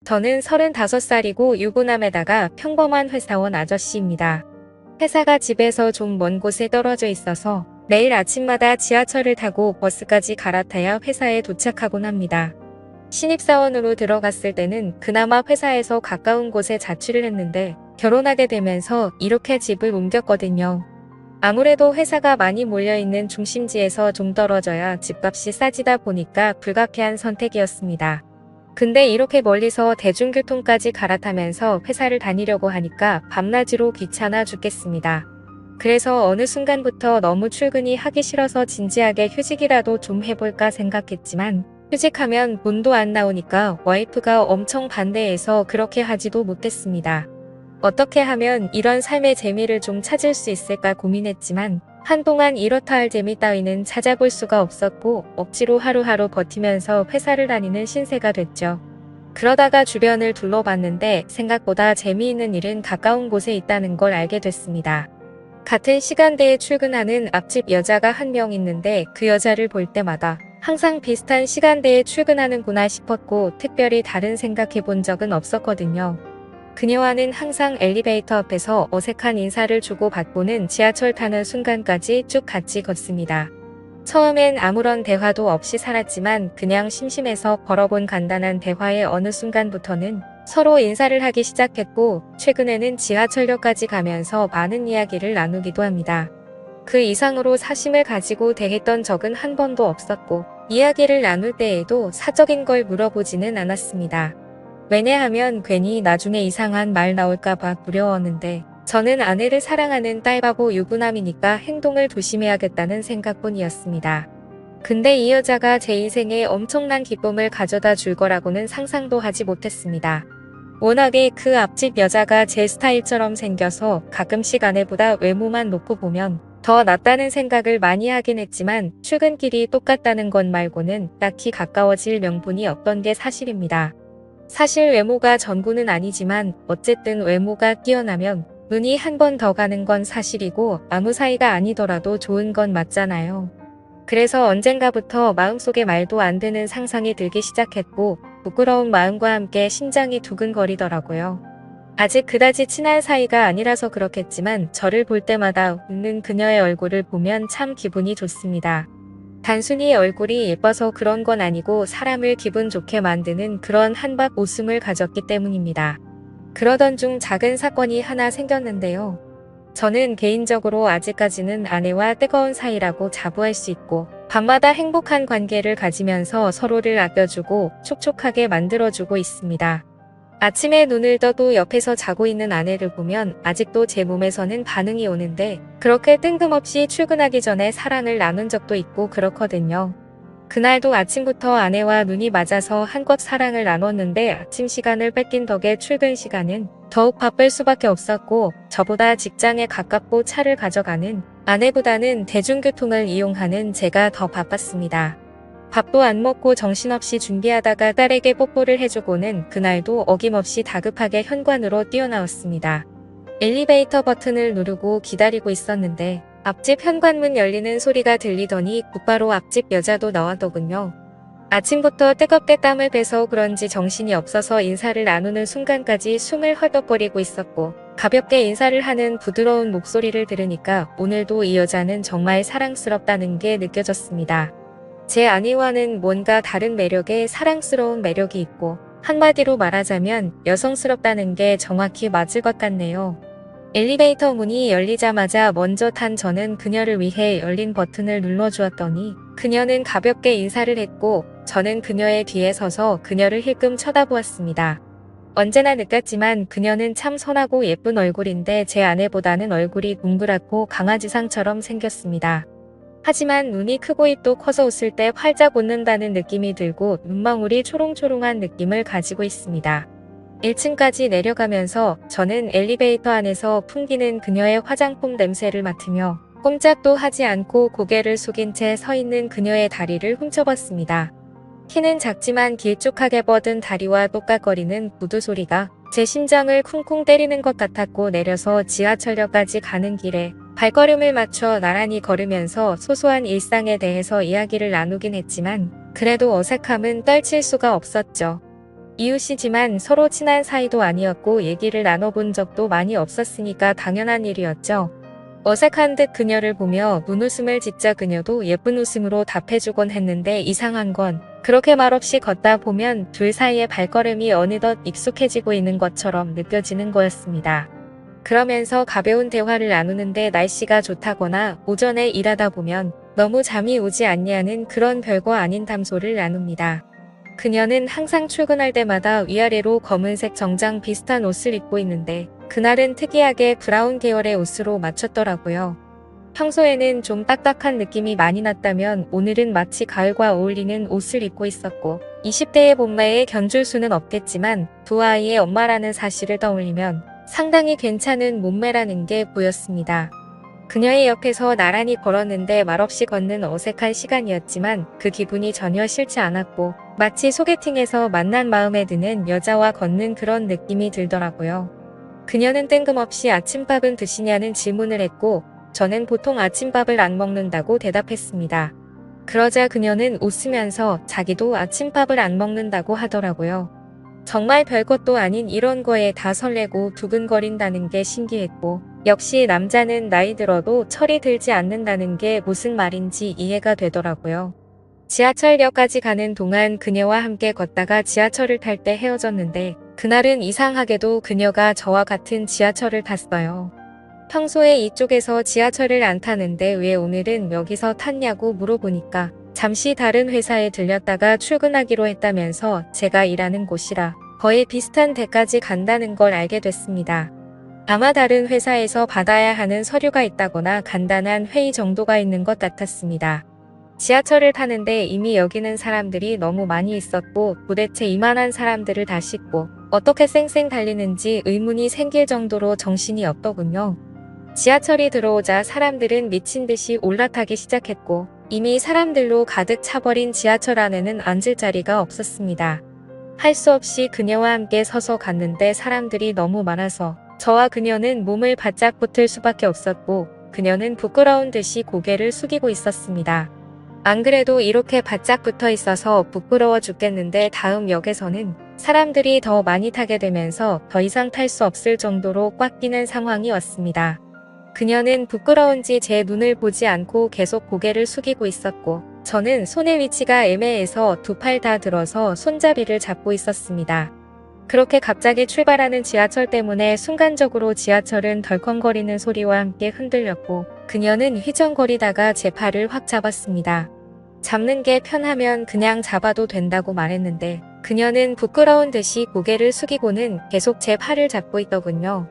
저는 35살이고 유부남에다가 평범한 회사원 아저씨입니다. 회사가 집에서 좀 먼 곳에 떨어져 있어서 매일 아침마다 지하철을 타고 버스까지 갈아타야 회사에 도착하곤 합니다. 신입사원으로 들어갔을 때는 그나마 회사에서 가까운 곳에 자취를 했는데 결혼하게 되면서 이렇게 집을 옮겼거든요. 아무래도 회사가 많이 몰려있는 중심지에서 좀 떨어져야 집값이 싸지다 보니까 불가피한 선택이었습니다. 근데 이렇게 멀리서 대중교통까지 갈아타면서 회사를 다니려고 하니까 밤낮으로 귀찮아 죽겠습니다. 그래서 어느 순간부터 너무 출근이 하기 싫어서 진지하게 휴직이라도 좀 해볼까 생각했지만 휴직하면 돈도 안 나오니까 와이프가 엄청 반대해서 그렇게 하지도 못했습니다. 어떻게 하면 이런 삶의 재미를 좀 찾을 수 있을까 고민했지만 한동안 이렇다 할 재미 따위는 찾아볼 수가 없었고 억지로 하루하루 버티면서 회사를 다니는 신세가 됐죠. 그러다가 주변을 둘러봤는데 생각보다 재미있는 일은 가까운 곳에 있다는 걸 알게 됐습니다. 같은 시간대에 출근하는 앞집 여자가 한 명 있는데 그 여자를 볼 때마다 항상 비슷한 시간대에 출근하는구나 싶었고 특별히 다른 생각해 본 적은 없었거든요. 그녀와는 항상 엘리베이터 앞에서 어색한 인사를 주고받고는 지하철 타는 순간까지 쭉 같이 걷습니다. 처음엔 아무런 대화도 없이 살았지만 그냥 심심해서 걸어본 간단한 대화의 어느 순간부터는 서로 인사를 하기 시작했고 최근에는 지하철역까지 가면서 많은 이야기를 나누기도 합니다. 그 이상으로 사심을 가지고 대했던 적은 한 번도 없었고 이야기를 나눌 때에도 사적인 걸 물어보지는 않았습니다. 왜냐하면 괜히 나중에 이상한 말 나올까봐 두려웠는데 저는 아내를 사랑하는 딸바보 유부남이니까 행동을 조심해야겠다는 생각뿐이었습니다. 근데 이 여자가 제 인생에 엄청난 기쁨을 가져다 줄 거라고는 상상도 하지 못했습니다. 워낙에 그 앞집 여자가 제 스타일처럼 생겨서 가끔씩 아내보다 외모만 놓고 보면 더 낫다는 생각을 많이 하긴 했지만 출근길이 똑같다는 것 말고는 딱히 가까워질 명분이 없던 게 사실입니다. 사실 외모가 전부는 아니지만 어쨌든 외모가 뛰어나면 눈이 한 번 더 가는 건 사실이고 아무 사이가 아니더라도 좋은 건 맞잖아요. 그래서 언젠가부터 마음속에 말도 안 되는 상상이 들기 시작했고 부끄러운 마음과 함께 심장이 두근거리더라고요. 아직 그다지 친한 사이가 아니라서 그렇겠지만 저를 볼 때마다 웃는 그녀의 얼굴을 보면 참 기분이 좋습니다. 단순히 얼굴이 예뻐서 그런 건 아니고 사람을 기분 좋게 만드는 그런 한박 웃음을 가졌기 때문입니다. 그러던 중 작은 사건이 하나 생겼는데요. 저는 개인적으로 아직까지는 아내와 뜨거운 사이라고 자부할 수 있고 밤마다 행복한 관계를 가지면서 서로를 아껴주고 촉촉하게 만들어주고 있습니다. 아침에 눈을 떠도 옆에서 자고 있는 아내를 보면 아직도 제 몸에서는 반응이 오는데 그렇게 뜬금없이 출근하기 전에 사랑을 나눈 적도 있고 그렇거든요. 그날도 아침부터 아내와 눈이 맞아서 한껏 사랑을 나눴는데 아침 시간을 뺏긴 덕에 출근 시간은 더욱 바쁠 수밖에 없었고 저보다 직장에 가깝고 차를 가져가는 아내보다는 대중교통을 이용하는 제가 더 바빴습니다. 밥도 안 먹고 정신없이 준비하다가 딸에게 뽀뽀를 해주고는 그날도 어김없이 다급하게 현관으로 뛰어나왔습니다. 엘리베이터 버튼을 누르고 기다리고 있었는데 앞집 현관문 열리는 소리가 들리더니 곧바로 앞집 여자도 나왔더군요. 아침부터 뜨겁게 땀을 빼서 그런지 정신이 없어서 인사를 나누는 순간까지 숨을 헐떡거리고 있었고 가볍게 인사를 하는 부드러운 목소리를 들으니까 오늘도 이 여자는 정말 사랑스럽다는 게 느껴졌습니다. 제 아내와는 뭔가 다른 매력에 사랑스러운 매력이 있고 한마디로 말하자면 여성스럽다는 게 정확히 맞을 것 같네요. 엘리베이터 문이 열리자마자 먼저 탄 저는 그녀를 위해 열린 버튼을 눌러주었더니 그녀는 가볍게 인사를 했고 저는 그녀의 뒤에 서서 그녀를 힐끔 쳐다보았습니다. 언제나 느꼈지만 그녀는 참 선하고 예쁜 얼굴인데 제 아내보다는 얼굴이 동그랗고 강아지상처럼 생겼습니다. 하지만 눈이 크고 입도 커서 웃을 때 활짝 웃는다는 느낌이 들고 눈망울이 초롱초롱한 느낌을 가지고 있습니다. 1층까지 내려가면서 저는 엘리베이터 안에서 풍기는 그녀의 화장품 냄새를 맡으며 꼼짝도 하지 않고 고개를 숙인 채 서 있는 그녀의 다리를 훔쳐봤습니다. 키는 작지만 길쭉하게 뻗은 다리와 똑깍거리는 구두 소리가 제 심장을 쿵쿵 때리는 것 같았고 내려서 지하철역까지 가는 길에 발걸음을 맞춰 나란히 걸으면서 소소한 일상에 대해서 이야기를 나누긴 했지만 그래도 어색함은 떨칠 수가 없었죠. 이웃이지만 서로 친한 사이도 아니었고 얘기를 나눠본 적도 많이 없었으니까 당연한 일이었죠. 어색한 듯 그녀를 보며 눈웃음을 짓자 그녀도 예쁜 웃음으로 답해주곤 했는데 이상한 건 그렇게 말없이 걷다 보면 둘 사이의 발걸음이 어느덧 익숙해지고 있는 것처럼 느껴지는 거였습니다. 그러면서 가벼운 대화를 나누는데 날씨가 좋다거나 오전에 일하다 보면 너무 잠이 오지 않냐는 그런 별거 아닌 담소를 나눕니다. 그녀는 항상 출근할 때마다 위아래로 검은색 정장 비슷한 옷을 입고 있는데 그날은 특이하게 브라운 계열의 옷으로 맞췄더라고요. 평소에는 좀 딱딱한 느낌이 많이 났다면 오늘은 마치 가을과 어울리는 옷을 입고 있었고 20대의 몸매에 견줄 수는 없겠지만 두 아이의 엄마라는 사실을 떠올리면 상당히 괜찮은 몸매라는 게 보였습니다. 그녀의 옆에서 나란히 걸었는데 말없이 걷는 어색한 시간이었지만 그 기분이 전혀 싫지 않았고 마치 소개팅에서 만난 마음에 드는 여자와 걷는 그런 느낌이 들더라고요. 그녀는 뜬금없이 아침밥은 드시냐는 질문을 했고 저는 보통 아침밥을 안 먹는다고 대답했습니다. 그러자 그녀는 웃으면서 자기도 아침밥을 안 먹는다고 하더라고요. 정말 별것도 아닌 이런 거에 다 설레고 두근거린다는 게 신기했고 역시 남자는 나이 들어도 철이 들지 않는다는 게 무슨 말인지 이해가 되더라고요. 지하철역까지 가는 동안 그녀와 함께 걷다가 지하철을 탈 때 헤어졌는데 그날은 이상하게도 그녀가 저와 같은 지하철을 탔어요. 평소에 이쪽에서 지하철을 안 타는데 왜 오늘은 여기서 탔냐고 물어보니까 잠시 다른 회사에 들렸다가 출근하기로 했다면서 제가 일하는 곳이라 거의 비슷한 데까지 간다는 걸 알게 됐습니다. 아마 다른 회사에서 받아야 하는 서류가 있다거나 간단한 회의 정도가 있는 것 같았습니다. 지하철을 타는데 이미 여기는 사람들이 너무 많이 있었고 도대체 이만한 사람들을 다 싣고 어떻게 쌩쌩 달리는지 의문이 생길 정도로 정신이 없더군요. 지하철이 들어오자 사람들은 미친 듯이 올라타기 시작했고 이미 사람들로 가득 차버린 지하철 안에는 앉을 자리가 없었습니다. 할 수 없이 그녀와 함께 서서 갔는데 사람들이 너무 많아서 저와 그녀는 몸을 바짝 붙을 수밖에 없었고 그녀는 부끄러운 듯이 고개를 숙이고 있었습니다. 안 그래도 이렇게 바짝 붙어 있어서 부끄러워 죽겠는데 다음 역에서는 사람들이 더 많이 타게 되면서 더 이상 탈 수 없을 정도로 꽉 끼는 상황이 왔습니다. 그녀는 부끄러운지 제 눈을 보지 않고 계속 고개를 숙이고 있었고 저는 손의 위치가 애매해서 두 팔 다 들어서 손잡이를 잡고 있었습니다. 그렇게 갑자기 출발하는 지하철 때문에 순간적으로 지하철은 덜컹거리는 소리와 함께 흔들렸고 그녀는 휘청거리다가 제 팔을 확 잡았습니다. 잡는 게 편하면 그냥 잡아도 된다고 말했는데 그녀는 부끄러운 듯이 고개를 숙이고는 계속 제 팔을 잡고 있더군요.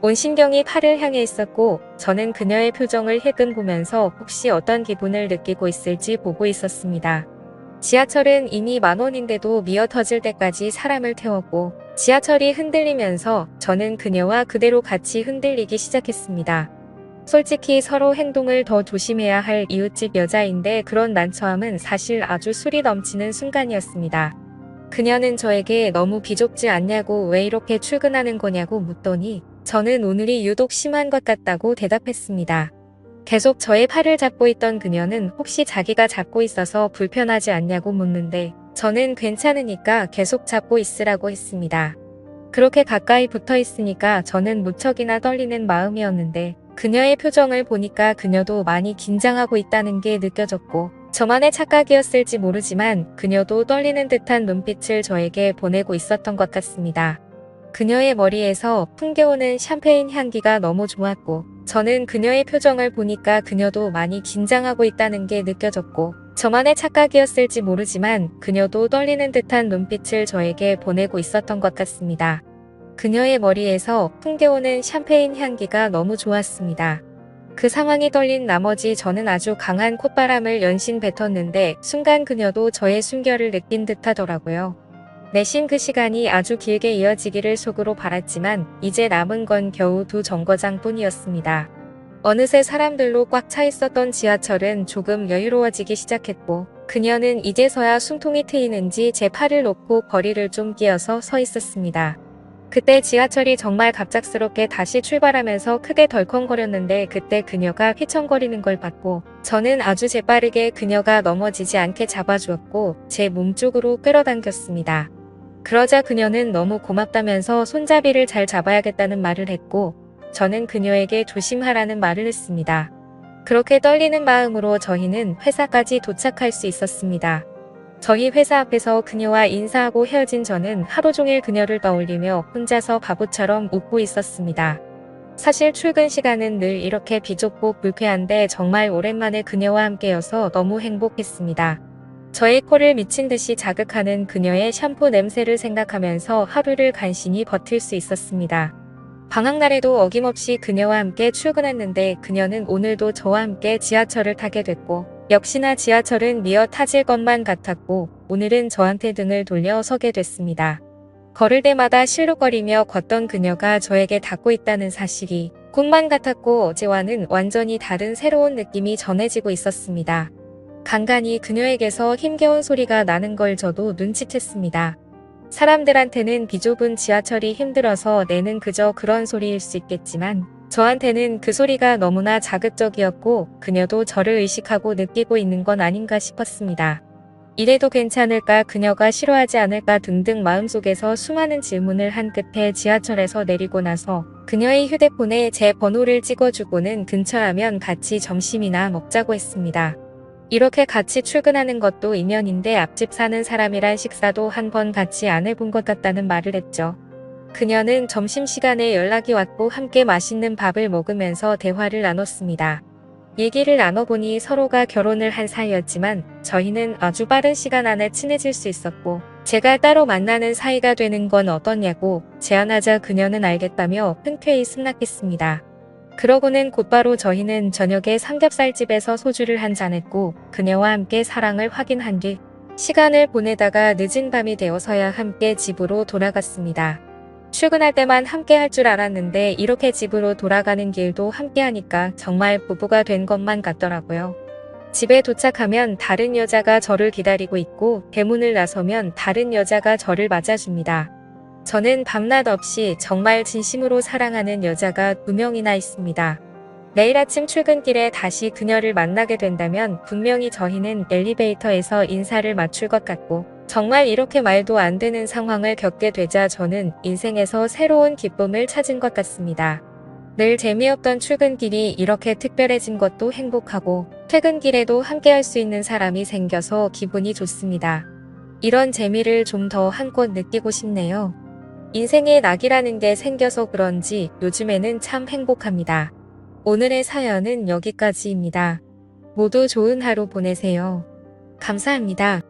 온 신경이 팔을 향해 있었고 저는 그녀의 표정을 해금 보면서 혹시 어떤 기분을 느끼고 있을지 보고 있었습니다. 지하철은 이미 10,000원인데도 미어 터질 때까지 사람을 태웠고 지하철이 흔들리면서 저는 그녀와 그대로 같이 흔들리기 시작했습니다. 솔직히 서로 행동을 더 조심해야 할 이웃집 여자인데 그런 난처함은 사실 아주 술이 넘치는 순간이었습니다. 그녀는 저에게 너무 비좁지 않냐고 왜 이렇게 출근하는 거냐고 묻더니 저는 오늘이 유독 심한 것 같다고 대답했습니다. 계속 저의 팔을 잡고 있던 그녀는 혹시 자기가 잡고 있어서 불편하지 않냐고 묻는데 저는 괜찮으니까 계속 잡고 있으라고 했습니다. 그렇게 가까이 붙어 있으니까 저는 무척이나 떨리는 마음이었는데 그녀의 표정을 보니까 그녀도 많이 긴장하고 있다는 게 느껴졌고 저만의 착각이었을지 모르지만 그녀도 떨리는 듯한 눈빛을 저에게 보내고 있었던 것 같습니다. 그녀의 머리에서 풍겨오는 샴페인 향기가 너무 좋았고 저는 그녀의 표정을 보니까 그녀도 많이 긴장하고 있다는 게 느껴졌고 저만의 착각이었을지 모르지만 그녀도 떨리는 듯한 눈빛을 저에게 보내고 있었던 것 같습니다. 그녀의 머리에서 풍겨오는 샴페인 향기가 너무 좋았습니다. 그 상황이 떨린 나머지 저는 아주 강한 콧바람을 연신 뱉었는데 순간 그녀도 저의 숨결을 느낀 듯 하더라고요. 내심 그 시간이 아주 길게 이어지기를 속으로 바랐지만 이제 남은 건 겨우 2정거장 뿐이었습니다. 어느새 사람들로 꽉 차 있었던 지하철은 조금 여유로워지기 시작했고 그녀는 이제서야 숨통이 트이는지 제 팔을 놓고 거리를 좀 끼어서 서 있었습니다. 그때 지하철이 정말 갑작스럽게 다시 출발하면서 크게 덜컹거렸는데 그때 그녀가 휘청거리는 걸 봤고 저는 아주 재빠르게 그녀가 넘어지지 않게 잡아주었고 제 몸 쪽으로 끌어당겼습니다. 그러자 그녀는 너무 고맙다면서 손잡이를 잘 잡아야겠다는 말을 했고 저는 그녀에게 조심하라는 말을 했습니다. 그렇게 떨리는 마음으로 저희는 회사까지 도착할 수 있었습니다. 저희 회사 앞에서 그녀와 인사하고 헤어진 저는 하루 종일 그녀를 떠올리며 혼자서 바보처럼 웃고 있었습니다. 사실 출근 시간은 늘 이렇게 비좁고 불쾌한데 정말 오랜만에 그녀와 함께여서 너무 행복했습니다. 저의 코를 미친 듯이 자극하는 그녀의 샴푸 냄새를 생각하면서 하루를 간신히 버틸 수 있었습니다. 방학날에도 어김없이 그녀와 함께 출근했는데 그녀는 오늘도 저와 함께 지하철을 타게 됐고 역시나 지하철은 미어 타질 것만 같았고 오늘은 저한테 등을 돌려 서게 됐습니다. 걸을 때마다 실룩거리며 걷던 그녀가 저에게 닿고 있다는 사실이 꿈만 같았고 어제와는 완전히 다른 새로운 느낌이 전해지고 있었습니다. 간간히 그녀에게서 힘겨운 소리가 나는 걸 저도 눈치챘습니다. 사람들한테는 비좁은 지하철이 힘들어서 내는 그저 그런 소리일 수 있겠지만 저한테는 그 소리가 너무나 자극적이었고 그녀도 저를 의식하고 느끼고 있는 건 아닌가 싶었습니다. 이래도 괜찮을까, 그녀가 싫어하지 않을까 등등 마음속에서 수많은 질문을 한 끝에 지하철에서 내리고 나서 그녀의 휴대폰에 제 번호를 찍어주고는 근처라면 같이 점심이나 먹자고 했습니다. 이렇게 같이 출근하는 것도 인연인데 앞집 사는 사람이란 식사도 한 번 같이 안 해본 것 같다는 말을 했죠. 그녀는 점심시간에 연락이 왔고 함께 맛있는 밥을 먹으면서 대화를 나눴습니다. 얘기를 나눠보니 서로가 결혼을 한 사이였지만 저희는 아주 빠른 시간 안에 친해질 수 있었고 제가 따로 만나는 사이가 되는 건 어떠냐고 제안하자 그녀는 알겠다며 흔쾌히 승낙했습니다. 그러고는 곧바로 저희는 저녁에 삼겹살집에서 소주를 한잔 했고 그녀와 함께 사랑을 확인한 뒤 시간을 보내다가 늦은 밤이 되어서야 함께 집으로 돌아갔습니다. 출근할 때만 함께 할 줄 알았는데 이렇게 집으로 돌아가는 길도 함께 하니까 정말 부부가 된 것만 같더라고요. 집에 도착하면 다른 여자가 저를 기다리고 있고 대문을 나서면 다른 여자가 저를 맞아줍니다. 저는 밤낮 없이 정말 진심으로 사랑하는 여자가 2명이나 있습니다. 내일 아침 출근길에 다시 그녀를 만나게 된다면 분명히 저희는 엘리베이터에서 인사를 맞출 것 같고 정말 이렇게 말도 안 되는 상황을 겪게 되자 저는 인생에서 새로운 기쁨을 찾은 것 같습니다. 늘 재미없던 출근길이 이렇게 특별해진 것도 행복하고 퇴근길에도 함께 할 수 있는 사람이 생겨서 기분이 좋습니다. 이런 재미를 좀 더 한껏 느끼고 싶네요. 인생에 낙이라는 게 생겨서 그런지 요즘에는 참 행복합니다. 오늘의 사연은 여기까지입니다. 모두 좋은 하루 보내세요. 감사합니다.